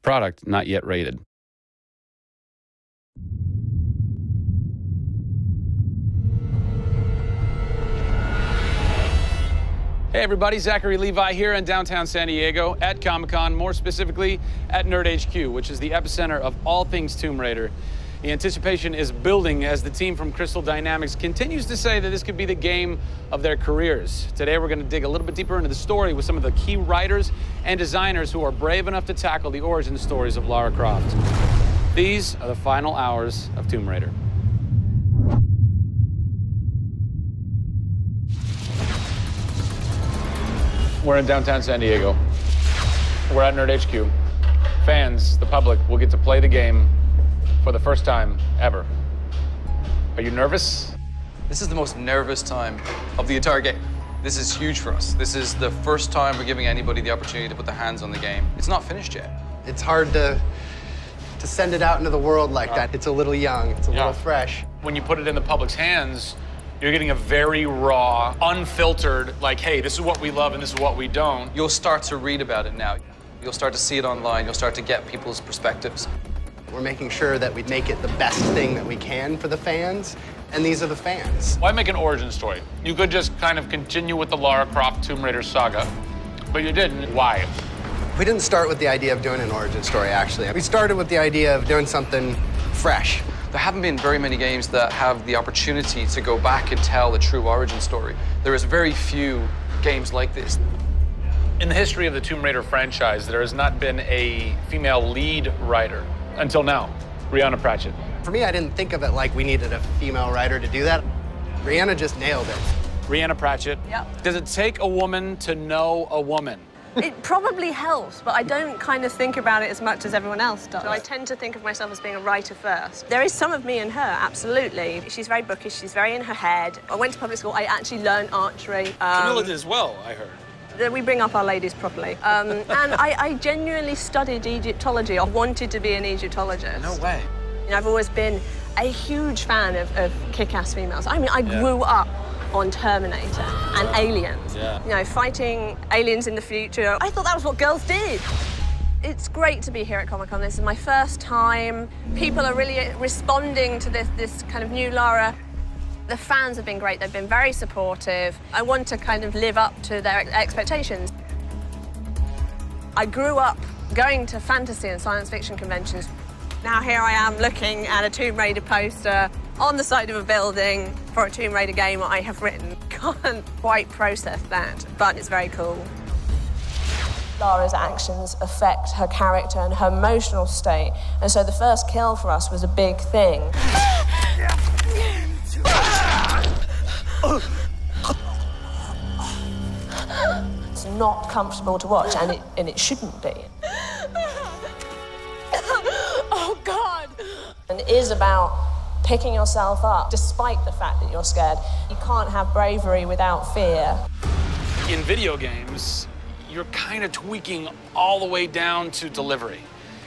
Product not yet rated. Hey everybody, Zachary Levi here in downtown San Diego at Comic-Con, more specifically at Nerd HQ, which is the epicenter of all things Tomb Raider. The anticipation is building as the team from Crystal Dynamics continues to say that this could be the game of their careers. Today we're going to dig a little bit deeper into the story with some of the key writers and designers who are brave enough to tackle the origin stories of Lara Croft. These are the final hours of Tomb Raider. We're in downtown San Diego. We're at Nerd HQ. Fans, the public, will get to play the game for the first time ever. Are you nervous? This is the most nervous time of the entire game. This is huge for us. This is the first time we're giving anybody the opportunity to put their hands on the game. It's not finished yet. It's hard to send it out into the world like that. It's a little young, it's a little fresh. When you put it in the public's hands, you're getting a very raw, unfiltered, like, hey, this is what we love and this is what we don't. You'll start to read about it now. You'll start to see it online. You'll start to get people's perspectives. We're making sure that we make it the best thing that we can for the fans, and these are the fans. Why make an origin story? You could just kind of continue with the Lara Croft Tomb Raider saga, but you didn't. Why? We didn't start with the idea of doing an origin story, actually. We started with the idea of doing something fresh. There haven't been very many games that have the opportunity to go back and tell a true origin story. There is very few games like this. In the history of the Tomb Raider franchise, there has not been a female lead writer until now, Rhianna Pratchett. For me, I didn't think of it like we needed a female writer to do that. Rhianna just nailed it. Rhianna Pratchett. Yep. Does it take a woman to know a woman? It probably helps, but I don't kind of think about it as much as everyone else does. So I tend to think of myself as being a writer first. There is some of me in her, absolutely. She's very bookish, she's very in her head. I went to public school, I actually learned archery. Camilla did as well, I heard. We bring up our ladies properly. And I genuinely studied Egyptology. I wanted to be an Egyptologist. No way. And I've always been a huge fan of kick-ass females. I mean, I grew up on Terminator and Aliens. Yeah. You know, fighting aliens in the future. I thought that was what girls did. It's great to be here at Comic-Con. This is my first time. People are really responding to this kind of new Lara. The fans have been great. They've been very supportive. I want to kind of live up to their expectations. I grew up going to fantasy and science fiction conventions. Now here I am looking at a Tomb Raider poster on the side of a building for a Tomb Raider game I have written. Can't quite process that, but it's very cool. Lara's actions affect her character and her emotional state, and so the first kill for us was a big thing. It's not comfortable to watch, and it shouldn't be. Oh, God! And it is about picking yourself up, despite the fact that you're scared. You can't have bravery without fear. In video games, you're kind of tweaking all the way down to delivery.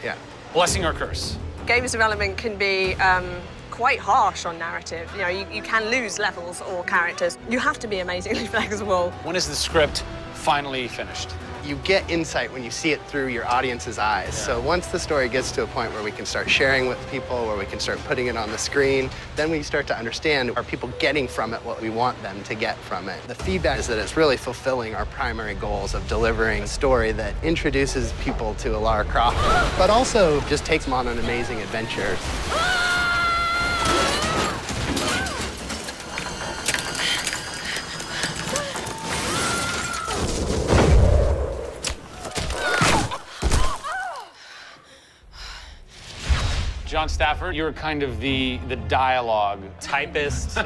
Yeah. Blessing or curse. Games development can be quite harsh on narrative. You know, you can lose levels or characters. You have to be amazingly flexible. When is the script finally finished? You get insight when you see it through your audience's eyes. Yeah. So once the story gets to a point where we can start sharing with people, where we can start putting it on the screen, then we start to understand, are people getting from it what we want them to get from it? The feedback is that it's really fulfilling our primary goals of delivering a story that introduces people to a Lara Croft, but also just takes them on an amazing adventure. John Stafford, you're kind of the dialogue typist,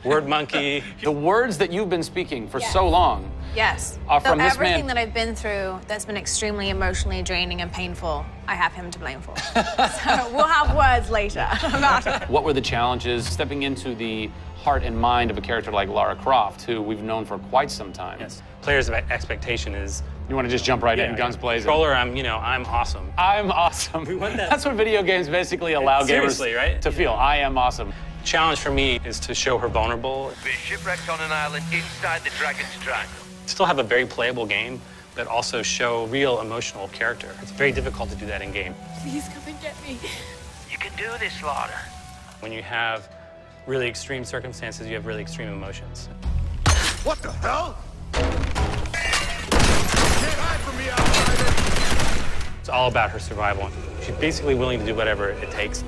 word monkey. The words that you've been speaking for so long. Yes. From this everything man. that I've been through that's been extremely emotionally draining and painful, I have him to blame for. So we'll have words later about it. What were the challenges stepping into the heart and mind of a character like Lara Croft, who we've known for quite some time? Yes. Players' expectation is... You want to just jump right in, guns blazing? Controller, I'm awesome. I'm awesome. We want that. That's what video games basically allow gamers right? to feel. I am awesome. Challenge for me is to show her vulnerable. We're shipwrecked on an island inside the Dragon's Triangle. Still have a very playable game, that also show real emotional character. It's very difficult to do that in game. Please come and get me. You can do this, Lara. When you have really extreme circumstances, you have really extreme emotions. What the hell? Can't hide from me, outsider! It's all about her survival. She's basically willing to do whatever it takes.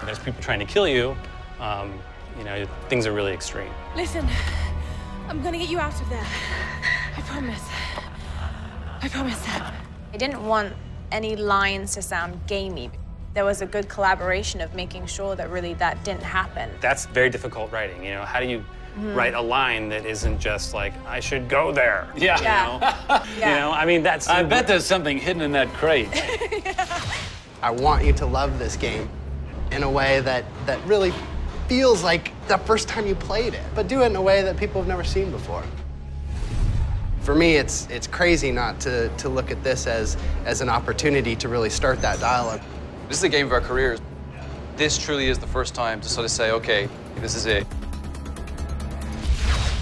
There's people trying to kill you. You know, things are really extreme. Listen, I'm gonna get you out of there. I promise. I promise. I didn't want any lines to sound gamey. There was a good collaboration of making sure that really that didn't happen. That's very difficult writing, you know? How do you write a line that isn't just like, I should go there? Yeah. You know? You know, I mean, that's... I bet there's something hidden in that crate. I want you to love this game in a way that really feels like the first time you played it, but do it in a way that people have never seen before. For me, it's crazy not to look at this as an opportunity to really start that dialogue. This is the game of our careers. This truly is the first time to sort of say, okay, this is it.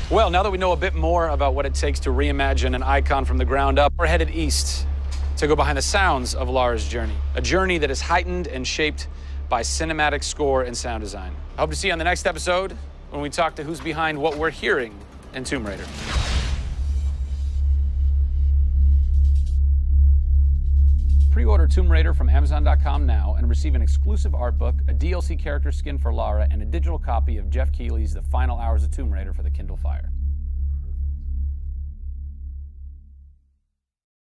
Well, now that we know a bit more about what it takes to reimagine an icon from the ground up, we're headed east to go behind the sounds of Lara's journey, a journey that is heightened and shaped by cinematic score and sound design. I hope to see you on the next episode when we talk to who's behind what we're hearing in Tomb Raider. Pre-order Tomb Raider from Amazon.com now and receive an exclusive art book, a DLC character skin for Lara, and a digital copy of Jeff Keighley's The Final Hours of Tomb Raider for the Kindle Fire.